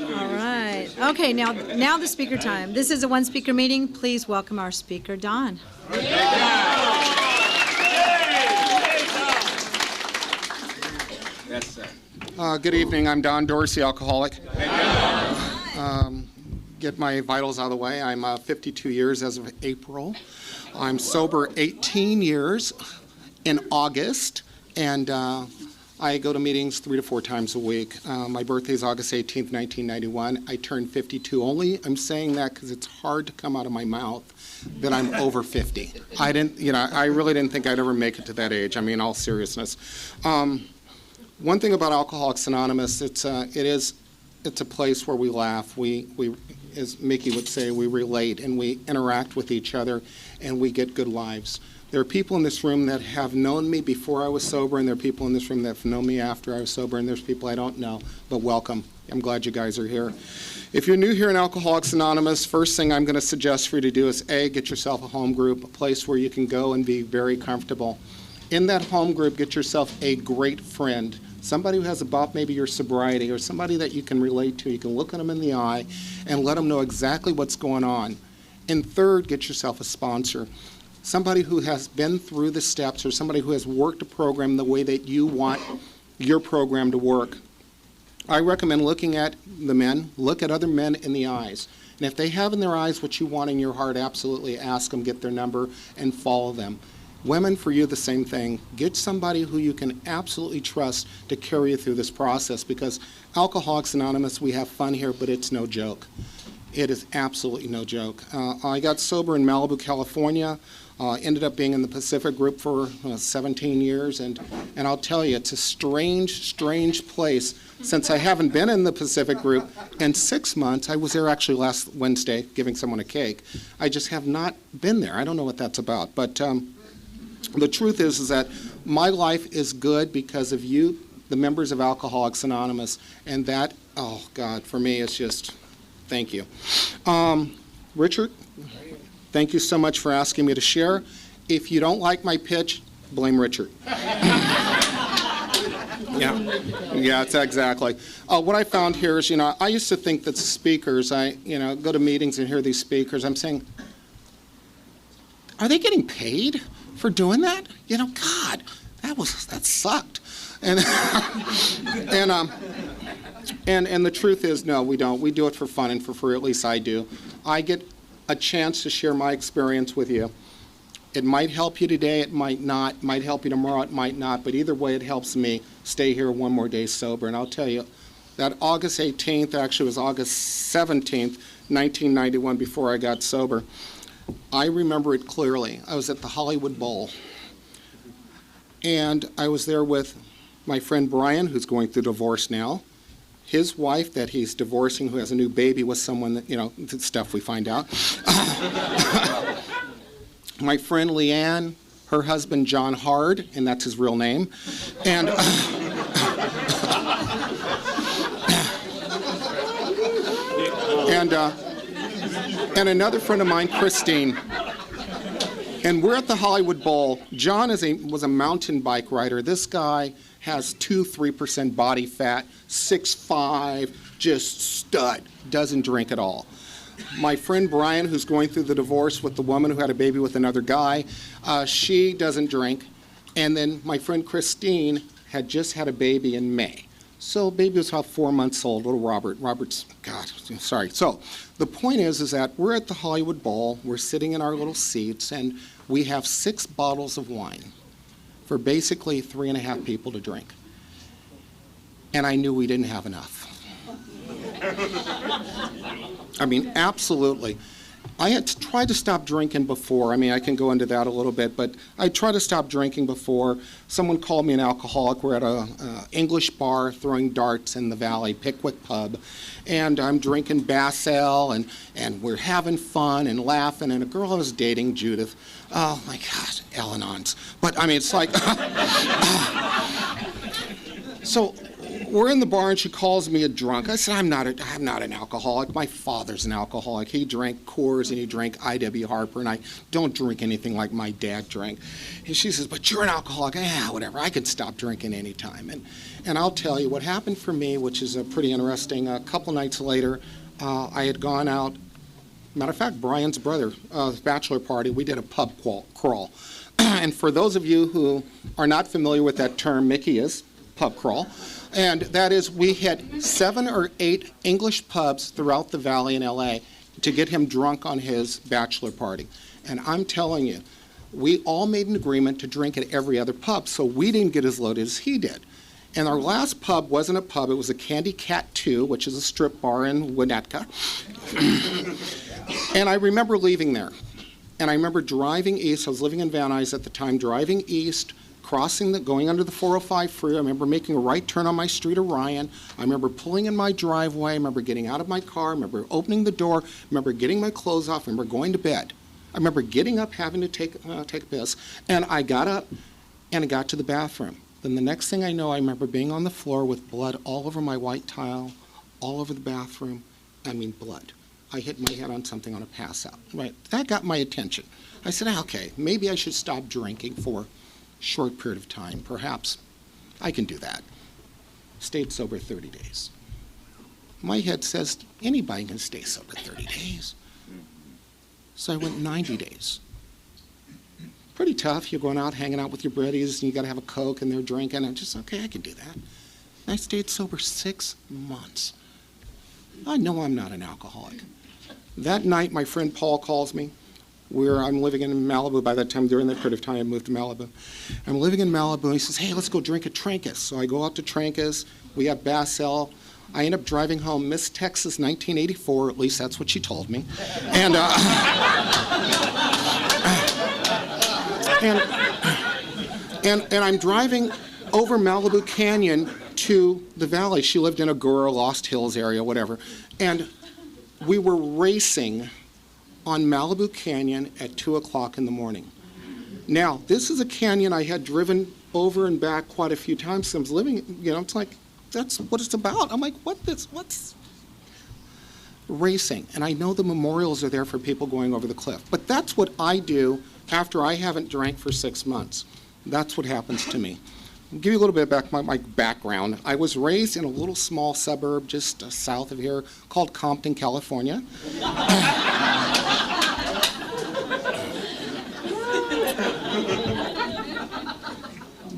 All right. Okay, now the speaker time. This is a one-speaker meeting. Please welcome our speaker, Don. Yes, sir. Good evening. I'm Don Dorsey, alcoholic. Get my vitals out of the way. I'm 52 years as of April. I'm sober 18 years in August, and I go to meetings 3 to 4 times a week. My birthday is August 18th, 1991. I turned 52 only. I'm saying that because it's hard to come out of my mouth that I'm over 50. I really didn't think I'd ever make it to that age. I mean, all seriousness. One thing about Alcoholics Anonymous, it's a place where we laugh. We, as Mickey would say, we relate and we interact with each other, and we get good lives. There are people in this room that have known me before I was sober, and there are people in this room that have known me after I was sober, and there's people I don't know, but welcome. I'm glad you guys are here. If you're new here in Alcoholics Anonymous, first thing I'm going to suggest for you to do is, A, get yourself a home group, a place where you can go and be very comfortable. In that home group, get yourself a great friend, somebody who has about maybe your sobriety, or somebody that you can relate to. You can look at them in the eye and let them know exactly what's going on. And third, get yourself a sponsor. Somebody who has been through the steps, or somebody who has worked a program the way that you want your program to work. I recommend looking at the men, look at other men in the eyes. And if they have in their eyes what you want in your heart, absolutely ask them, get their number, and follow them. Women, for you, the same thing. Get somebody who you can absolutely trust to carry you through this process, because Alcoholics Anonymous, we have fun here, but it's no joke. It is absolutely no joke. I got sober in Malibu, California. Ended up being in the Pacific group for 17 years, and I'll tell you, it's a strange place. Since I haven't been in the Pacific group in 6 months, I was there actually last Wednesday giving someone a cake. I just have not been there. I don't know what that's about, but the truth is that my life is good because of you, the members of Alcoholics Anonymous, and that, oh God, for me, it's just, thank you. Richard? Thank you so much for asking me to share. If you don't like my pitch, blame Richard. Yeah, it's exactly. What I found here is, I used to think that speakers, I go to meetings and hear these speakers, I'm saying, are they getting paid for doing that? God, that sucked. And and the truth is, no, we don't. We do it for fun and for free, at least I do. I get a chance to share my experience with you. It might help you today, it might not. It might help you tomorrow, it might not. But either way, it helps me stay here one more day sober. And I'll tell you, that August 18th, actually it was August 17th, 1991, before I got sober. I remember it clearly. I was at the Hollywood Bowl. And I was there with my friend Brian, who's going through divorce now. His wife that he's divorcing, who has a new baby with someone that, the stuff we find out. My friend Leanne, her husband John Hard, and that's his real name. And and another friend of mine, Christine. And we're at the Hollywood Bowl. John was a mountain bike rider. This guy has 2-3% body fat, 6'5", just stud, doesn't drink at all. My friend Brian, who's going through the divorce with the woman who had a baby with another guy, she doesn't drink. And then my friend Christine had just had a baby in May. So baby was about 4 months old, little Robert. Robert's, God, sorry. So the point is that we're at the Hollywood Bowl, we're sitting in our little seats, and we have 6 bottles of wine for basically 3.5 people to drink. And I knew we didn't have enough. I mean, absolutely. I had tried to stop drinking before. I mean, I can go into that a little bit, but I tried to stop drinking before. Someone called me an alcoholic. We're at an English bar throwing darts in the Valley, Pickwick Pub, and I'm drinking Bass Ale, and we're having fun and laughing, and a girl I was dating, Judith, oh my God, Al-Anons. But I mean, it's like, so we're in the bar, and she calls me a drunk. I said, I'm not an alcoholic. My father's an alcoholic. He drank Coors, and he drank I.W. Harper, and I don't drink anything like my dad drank. And she says, but you're an alcoholic. Yeah, whatever. I can stop drinking anytime. And I'll tell you what happened for me, which is pretty interesting. A couple nights later, I had gone out. Matter of fact, Brian's brother, bachelor party, we did a pub crawl. And for those of you who are not familiar with that term, Mickey is pub crawl. And that is, we had 7 or 8 English pubs throughout the valley in LA to get him drunk on his bachelor party. And I'm telling you, we all made an agreement to drink at every other pub, so we didn't get as loaded as he did. And our last pub wasn't a pub, it was a Candy Cat 2, which is a strip bar in Winnetka. And I remember leaving there. And I remember driving east. I was living in Van Nuys at the time, driving east, going under the 405 freeway. I remember making a right turn on my street of Ryan. I remember pulling in my driveway. I remember getting out of my car. I remember opening the door. I remember getting my clothes off. I remember going to bed. I remember getting up, having to take a piss. And I got up and I got to the bathroom. Then the next thing I know, I remember being on the floor with blood all over my white tile, all over the bathroom. I mean, blood. I hit my head on something on a pass out. Right. That got my attention. I said, okay, maybe I should stop drinking for a short period of time. Perhaps I can do that. Stayed sober 30 days. My head says anybody can stay sober 30 days. So I went 90 days. Pretty tough. You're going out, hanging out with your buddies, and you got to have a Coke, and they're drinking. And just, okay, I can do that. And I stayed sober 6 months. I know I'm not an alcoholic. That night, my friend Paul calls me. I'm living in Malibu by that time. During that period of time, I moved to Malibu. I'm living in Malibu, and he says, hey, let's go drink at Trancas. So I go out to Trancas. We have Bass L. I end up driving home Miss Texas 1984, at least that's what she told me. And, and I'm driving over Malibu Canyon to the valley. She lived in Agoura, Lost Hills area, whatever. And we were racing on Malibu Canyon at 2 o'clock in the morning. Now, this is a canyon I had driven over and back quite a few times since I was living, it's like, that's what it's about. I'm like, what's racing? And I know the memorials are there for people going over the cliff. But that's what I do after I haven't drank for 6 months. That's what happens to me. I'll give you a little bit of my background. I was raised in a little small suburb just south of here called Compton, California.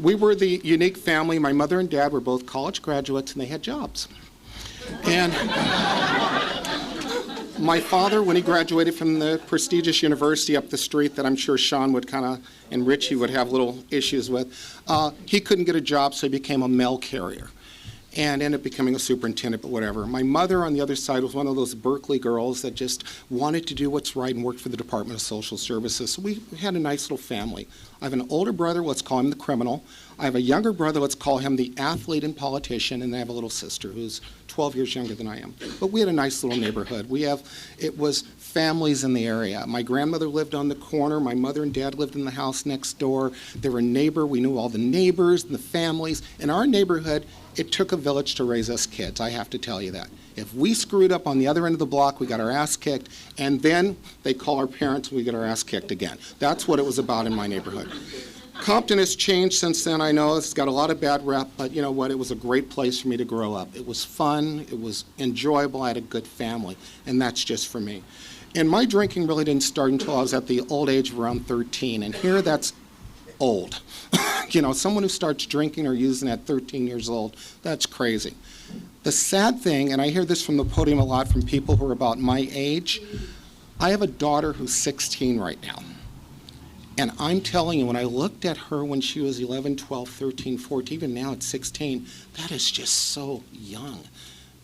We were the unique family. My mother and dad were both college graduates, and they had jobs. And my father, when he graduated from the prestigious university up the street that I'm sure Sean would and Richie would have little issues with, he couldn't get a job, so he became a mail carrier and ended up becoming a superintendent, but whatever. My mother, on the other side, was one of those Berkeley girls that just wanted to do what's right and worked for the Department of Social Services. So we had a nice little family. I have an older brother, let's call him the criminal. I have a younger brother, let's call him the athlete and politician, and I have a little sister who's 12 years younger than I am. But we had a nice little neighborhood. It was families in the area. My grandmother lived on the corner. My mother and dad lived in the house next door. They were a neighbor. We knew all the neighbors and the families. In our neighborhood, it took a village to raise us kids, I have to tell you that. If we screwed up on the other end of the block, we got our ass kicked, and then they call our parents and we get our ass kicked again. That's what it was about in my neighborhood. Compton has changed since then, I know. It's got a lot of bad rep, but you know what? It was a great place for me to grow up. It was fun. It was enjoyable. I had a good family, and that's just for me. And my drinking really didn't start until I was at the old age of around 13, and here that's old. Someone who starts drinking or using at 13 years old, that's crazy. The sad thing, and I hear this from the podium a lot from people who are about my age, I have a daughter who's 16 right now. And I'm telling you, when I looked at her when she was 11, 12, 13, 14, even now at 16, that is just so young.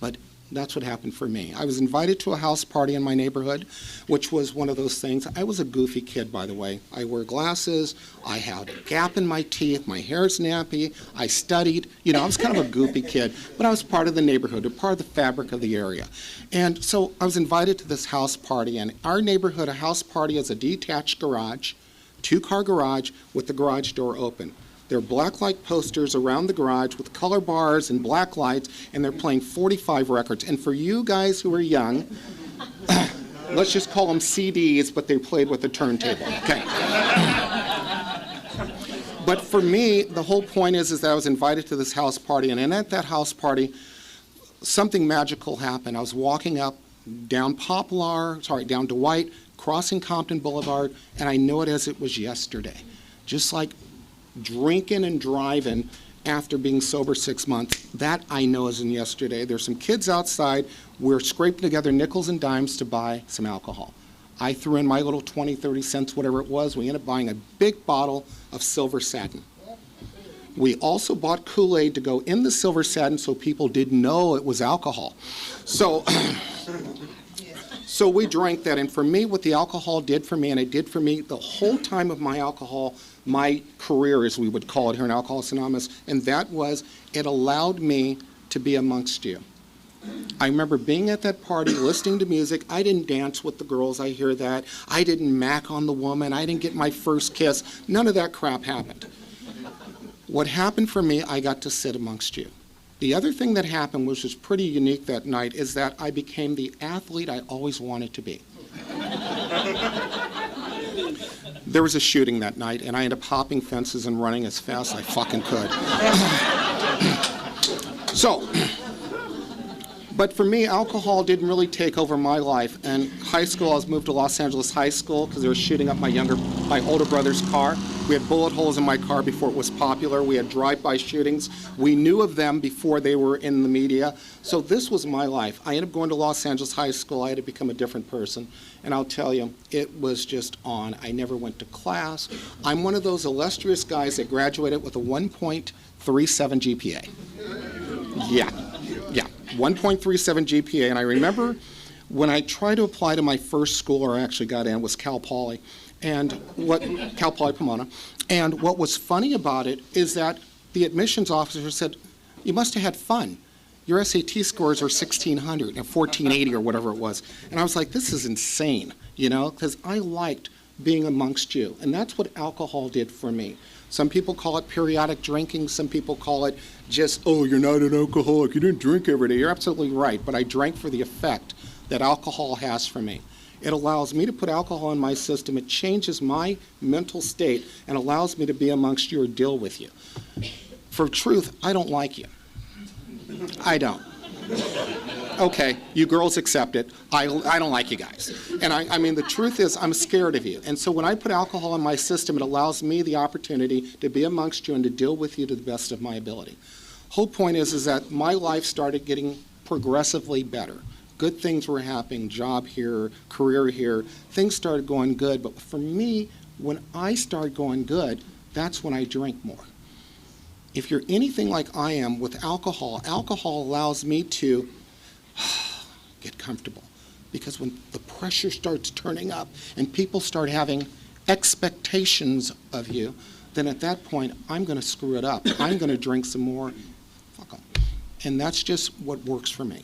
But that's what happened for me. I was invited to a house party in my neighborhood, which was one of those things. I was a goofy kid, by the way. I wore glasses. I had a gap in my teeth. My hair's nappy. I studied. I was kind of a goofy kid, but I was part of the neighborhood, a part of the fabric of the area. And so I was invited to this house party. And our neighborhood, a house party is a detached garage, 2-car garage with the garage door open. There are black light posters around the garage with color bars and black lights, and they're playing 45 records. And for you guys who are young, let's just call them CDs, but they played with a turntable, okay? But for me, the whole point is that I was invited to this house party, and at that house party, something magical happened. I was walking up down down Dwight, crossing Compton Boulevard, and I know it as it was yesterday. Just like drinking and driving after being sober 6 months, that I know as in yesterday. There's some kids outside. We're scraping together nickels and dimes to buy some alcohol. I threw in my little 20, 30 cents, whatever it was. We ended up buying a big bottle of silver satin. We also bought Kool-Aid to go in the silver satin so people didn't know it was alcohol. So, so we drank that. And for me, what the alcohol did for me, and it did for me the whole time of my career, as we would call it here in Alcoholics Anonymous, and that was it allowed me to be amongst you. I remember being at that party, listening to music. I didn't dance with the girls, I hear that. I didn't mac on the woman. I didn't get my first kiss. None of that crap happened. What happened for me, I got to sit amongst you. The other thing that happened, which was pretty unique that night, is that I became the athlete I always wanted to be. There was a shooting that night, and I ended up hopping fences and running as fast as I fucking could. So, but for me, alcohol didn't really take over my life. And high school, I was moved to Los Angeles High School because they were shooting up my older brother's car. We had bullet holes in my car before it was popular. We had drive-by shootings. We knew of them before they were in the media. So this was my life. I ended up going to Los Angeles High School. I had to become a different person. And I'll tell you, it was just on. I never went to class. I'm one of those illustrious guys that graduated with a 1.37 GPA. Yeah. 1.37 GPA, and I remember when I tried to apply to my first school, or I actually got in, was Cal Poly Pomona, and what was funny about it is that the admissions officer said, "You must have had fun. Your SAT scores are 1,600 and 1,480 or whatever it was." And I was like, this is insane, because I liked being amongst you, and that's what alcohol did for me. Some people call it periodic drinking. Some people call it just, oh, you're not an alcoholic. You didn't drink every day. You're absolutely right. But I drank for the effect that alcohol has for me. It allows me to put alcohol in my system. It changes my mental state and allows me to be amongst you or deal with you. For truth, I don't like you. I don't. Okay, you girls accept it. I don't like you guys. And I mean, the truth is, I'm scared of you. And so when I put alcohol in my system, it allows me the opportunity to be amongst you and to deal with you to the best of my ability. Whole point is that my life started getting progressively better. Good things were happening, job here, career here. Things started going good. But for me, when I start going good, that's when I drink more. If you're anything like I am with alcohol, alcohol allows me to get comfortable. Because when the pressure starts turning up and people start having expectations of you, then at that point, I'm going to screw it up. I'm going to drink some more. Fuck 'em. And that's just what works for me.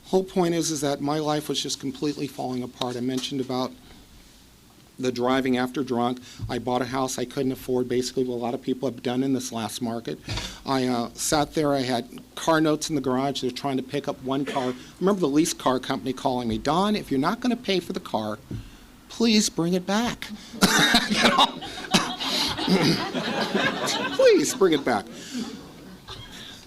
Whole point is that my life was just completely falling apart. I mentioned about the driving after drunk. I bought a house I couldn't afford, basically what a lot of people have done in this last market. I sat there, I had car notes in the garage. They're trying to pick up one car. I remember the lease car company calling me, "Don, if you're not going to pay for the car, please bring it back." Please bring it back.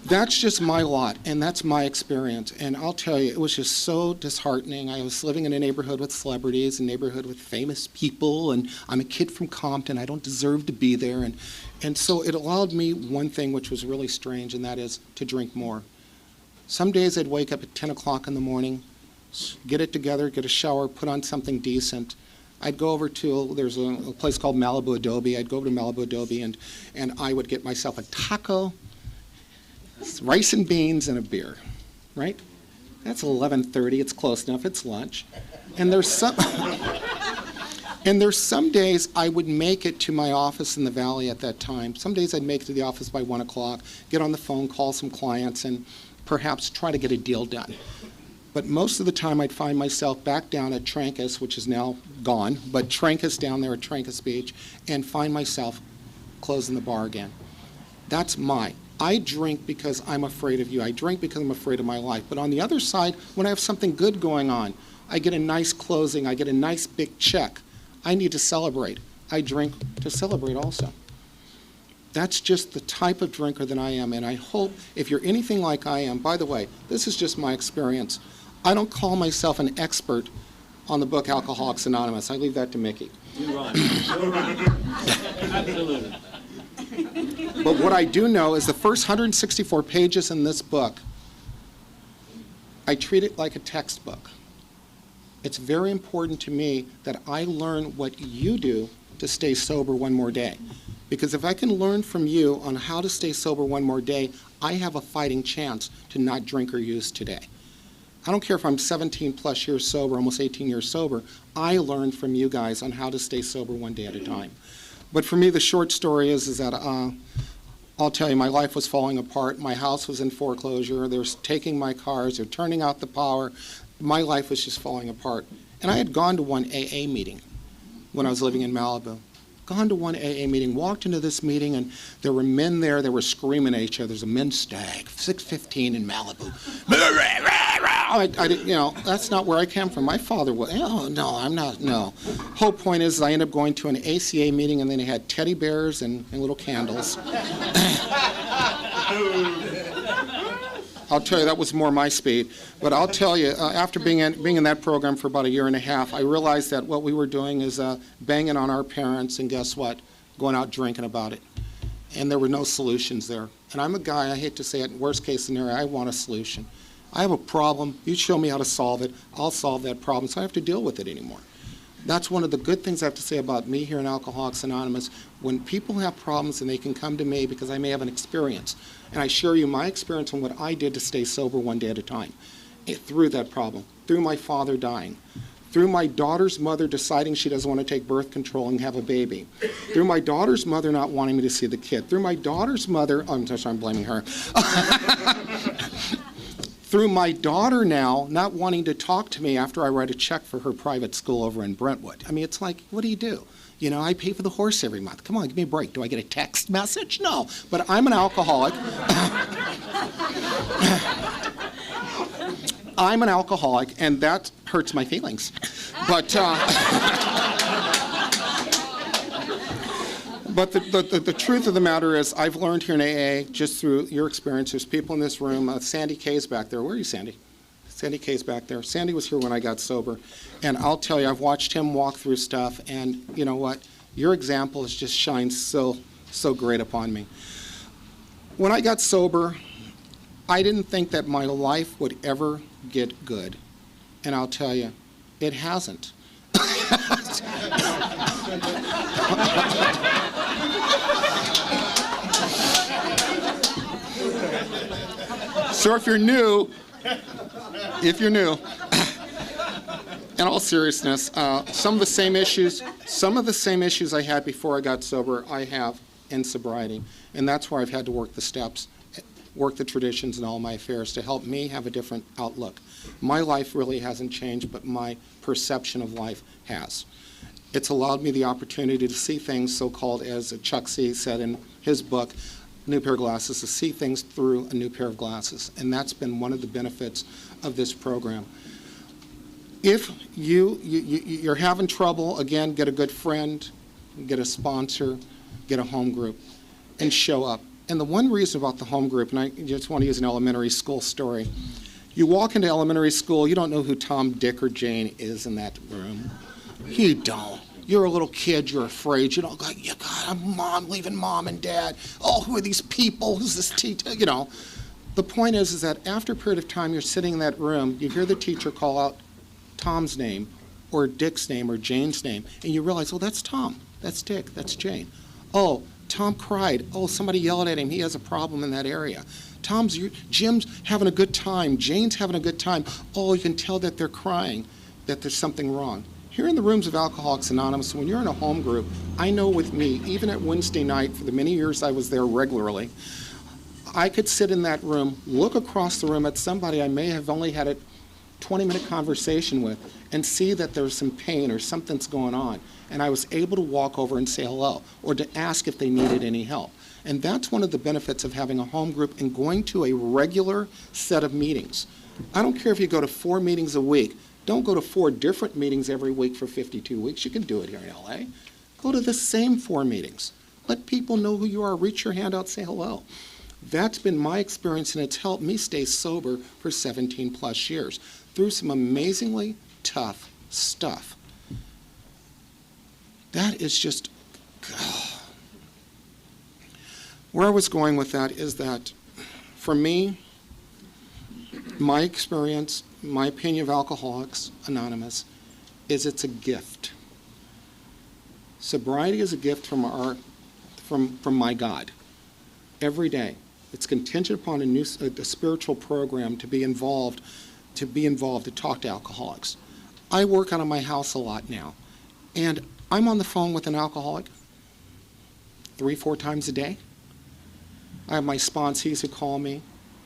That's just my lot, and that's my experience. And I'll tell you, it was just so disheartening. I was living in a neighborhood with celebrities, a neighborhood with famous people, and I'm a kid from Compton. I don't deserve to be there. And so it allowed me one thing which was really strange, and that is to drink more. Some days I'd wake up at 10 o'clock in the morning, get it together, get a shower, put on something decent. I'd go over to, there's a place called Malibu Adobe. I'd go over to Malibu Adobe, and I would get myself a taco, rice and beans, and a beer, right? That's 11:30. It's close enough. It's lunch. And there's some days I would make it to my office in the Valley at that time. Some days I'd make it to the office by 1 o'clock, get on the phone, call some clients, and perhaps try to get a deal done. But most of the time I'd find myself back down at Trancas, which is now gone, but Trancas down there at Trancas Beach, and find myself closing the bar again. That's I drink because I'm afraid of you. I drink because I'm afraid of my life. But on the other side, when I have something good going on, I get a nice closing, I get a nice big check, I need to celebrate. I drink to celebrate also. That's just the type of drinker that I am, and I hope if you're anything like I am, by the way, this is just my experience. I don't call myself an expert on the book Alcoholics Anonymous. I leave that to Mickey. You're right. Absolutely. But what I do know is the first 164 pages in this book, I treat it like a textbook. It's very important to me that I learn what you do to stay sober one more day. Because if I can learn from you on how to stay sober one more day, I have a fighting chance to not drink or use today. I don't care if I'm 17 plus years sober, almost 18 years sober, I learned from you guys on how to stay sober one day at a time. But for me, the short story is that I'll tell you, my life was falling apart. My house was in foreclosure. They were taking my cars. They're turning out the power. My life was just falling apart. And I had gone to one AA meeting when I was living in Malibu. Gone to one AA meeting, walked into this meeting, and there were men there that were screaming at each other. There's a men's stag, 6:15 in Malibu. That's not where I came from. My father was, oh, no, I'm not, no. Whole point is I ended up going to an ACA meeting, and then they had teddy bears and little candles. I'll tell you, that was more my speed. But I'll tell you, after being in that program for about a year and a half, I realized that what we were doing is banging on our parents, and guess what? Going out drinking about it. And there were no solutions there. And I'm a guy, I hate to say it, worst case scenario, I want a solution. I have a problem, you show me how to solve it, I'll solve that problem, so I don't have to deal with it anymore. That's one of the good things I have to say about me here in Alcoholics Anonymous. When people have problems and they can come to me because I may have an experience, and I share you my experience on what I did to stay sober one day at a time, through that problem, through my father dying, through my daughter's mother deciding she doesn't want to take birth control and have a baby, through my daughter's mother not wanting me to see the kid, through my daughter's mother, I'm blaming her, through my daughter now not wanting to talk to me after I write a check for her private school over in Brentwood. I mean, it's like, what do you do? You know, I pay for the horse every month. Come on, give me a break. Do I get a text message? No. But I'm an alcoholic. I'm an alcoholic, and that hurts my feelings. But but the truth of the matter is I've learned here in AA, just through your experience, there's people in this room. Sandy Kay's back there. Where are you, Sandy? Sandy Kay's back there. Sandy was here when I got sober. And I'll tell you, I've watched him walk through stuff, and you know what? Your example has just shined so great upon me. When I got sober, I didn't think that my life would ever get good. And I'll tell you, it hasn't. So if you're new, in all seriousness, some of the same issues I had before I got sober, I have in sobriety. And that's where I've had to work the steps, work the traditions in all my affairs to help me have a different outlook. My life really hasn't changed, but my perception of life has. It's allowed me the opportunity to see things, so-called, as Chuck C. said in his book, New Pair of Glasses, to see things through a new pair of glasses. And that's been one of the benefits of this program. If you're having trouble, again, get a good friend, get a sponsor, get a home group, and show up. And the one reason about the home group, and I just want to use an elementary school story. You walk into elementary school, you don't know who Tom, Dick, or Jane is in that room. You don't. You're a little kid, you're afraid, you don't go, yeah, God, I'm leaving mom and dad. Oh, who are these people? Who's this teacher? You know. The point is that after a period of time, you're sitting in that room, you hear the teacher call out Tom's name, or Dick's name, or Jane's name, and you realize, oh, that's Tom, that's Dick, that's Jane. Oh, Tom cried. Oh, somebody yelled at him. He has a problem in that area. Jim's having a good time. Jane's having a good time. Oh, you can tell that they're crying, that there's something wrong. Here in the rooms of Alcoholics Anonymous, when you're in a home group, I know with me, even at Wednesday night, for the many years I was there regularly, I could sit in that room, look across the room at somebody I may have only had a 20-minute conversation with, and see that there's some pain or something's going on. And I was able to walk over and say hello, or to ask if they needed any help. And that's one of the benefits of having a home group and going to a regular set of meetings. I don't care if you go to 4 meetings a week. Don't go to 4 different meetings every week for 52 weeks. You can do it here in LA. Go to the same 4 meetings. Let people know who you are. Reach your hand out, say hello. That's been my experience, and it's helped me stay sober for 17 plus years through some amazingly tough stuff. That is just, where I was going with that is that for me, my experience, my opinion of Alcoholics Anonymous is it's a gift. Sobriety is a gift from my God every day. It's contingent upon a spiritual program to be involved, to talk to alcoholics. I work out of my house a lot now, and I'm on the phone with an alcoholic 3-4 times a day. I have my sponsees who call me.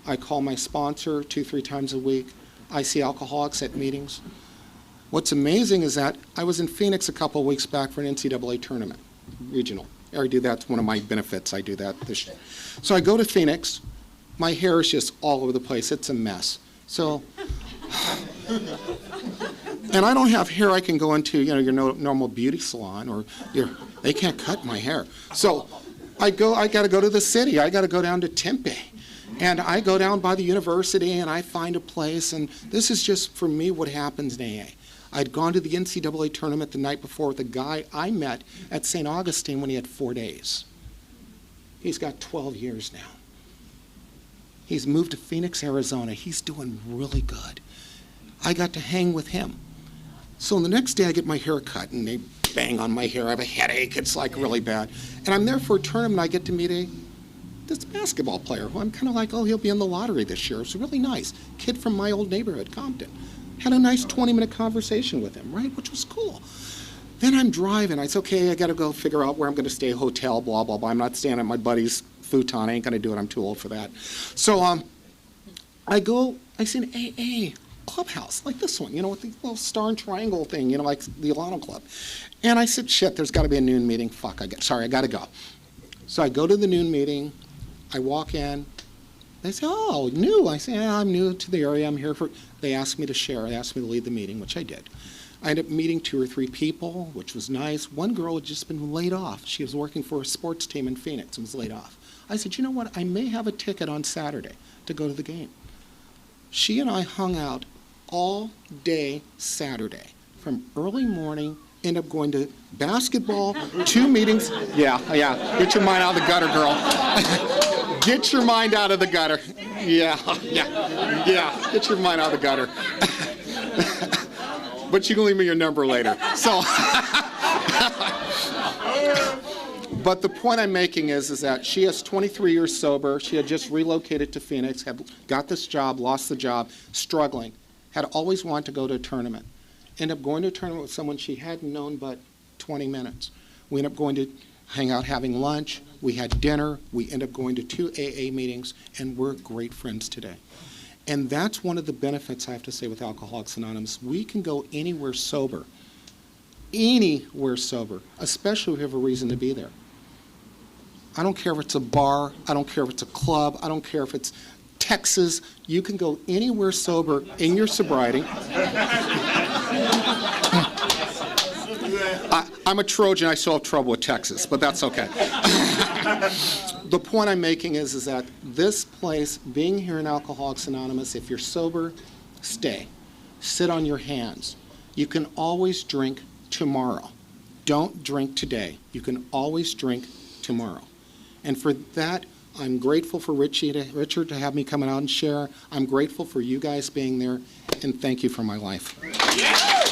I call my sponsor 2-3 times a week. I see alcoholics at meetings. What's amazing is that I was in Phoenix a couple of weeks back for an NCAA tournament, regional. I do that, one of my benefits, I do that this year. So I go to Phoenix, my hair is just all over the place, it's a mess. So, and I don't have hair I can go into, your normal beauty salon, or they can't cut my hair. So I gotta go to the city, I gotta go down to Tempe. And I go down by the university and I find a place, and this is just for me what happens in AA. I'd gone to the NCAA tournament the night before with a guy I met at St. Augustine when he had 4 days. He's got 12 years now. He's moved to Phoenix, Arizona. He's doing really good. I got to hang with him. So the next day I get my hair cut and they bang on my hair. I have a headache. It's like really bad. And I'm there for a tournament. I get to meet this basketball player who I'm kind of like, oh, he'll be in the lottery this year. It's really nice. Kid from my old neighborhood, Compton. Had a nice 20-minute conversation with him, right, which was cool. Then I'm driving. I said, okay, I got to go figure out where I'm going to stay, hotel, blah, blah, blah. I'm not staying at my buddy's futon. I ain't going to do it. I'm too old for that. So I see an AA clubhouse like this one, with the little star and triangle thing, like the Alano Club. And I said, shit, there's got to be a noon meeting. Fuck, I got to go. So I go to the noon meeting. I walk in. They say, oh, new. I say, yeah, I'm new to the area. I'm here for... They asked me to share. They asked me to lead the meeting, which I did. I ended up meeting 2 or 3 people, which was nice. One girl had just been laid off. She was working for a sports team in Phoenix and was laid off. I said, you know what? I may have a ticket on Saturday to go to the game. She and I hung out all day Saturday, from early morning, ended up going to basketball, 2 meetings. Yeah. Get your mind out of the gutter, girl. Get your mind out of the gutter. Yeah. Get your mind out of the gutter. But you can leave me your number later. So, but the point I'm making is that she is 23 years sober. She had just relocated to Phoenix, had got this job, lost the job, struggling, had always wanted to go to a tournament. Ended up going to a tournament with someone she hadn't known but 20 minutes. We ended up going to hang out, having lunch. We had dinner. We ended up going to 2 AA meetings, and we're great friends today. And that's one of the benefits, I have to say, with Alcoholics Anonymous. We can go anywhere sober, especially if we have a reason to be there. I don't care if it's a bar. I don't care if it's a club. I don't care if it's Texas. You can go anywhere sober in your sobriety. I'm a Trojan. I still have trouble with Texas, but that's okay. The point I'm making is that this place, being here in Alcoholics Anonymous, if you're sober, stay. Sit on your hands. You can always drink tomorrow. Don't drink today. You can always drink tomorrow. And for that, I'm grateful for Richard to have me come out and share. I'm grateful for you guys being there, and thank you for my life. Yeah.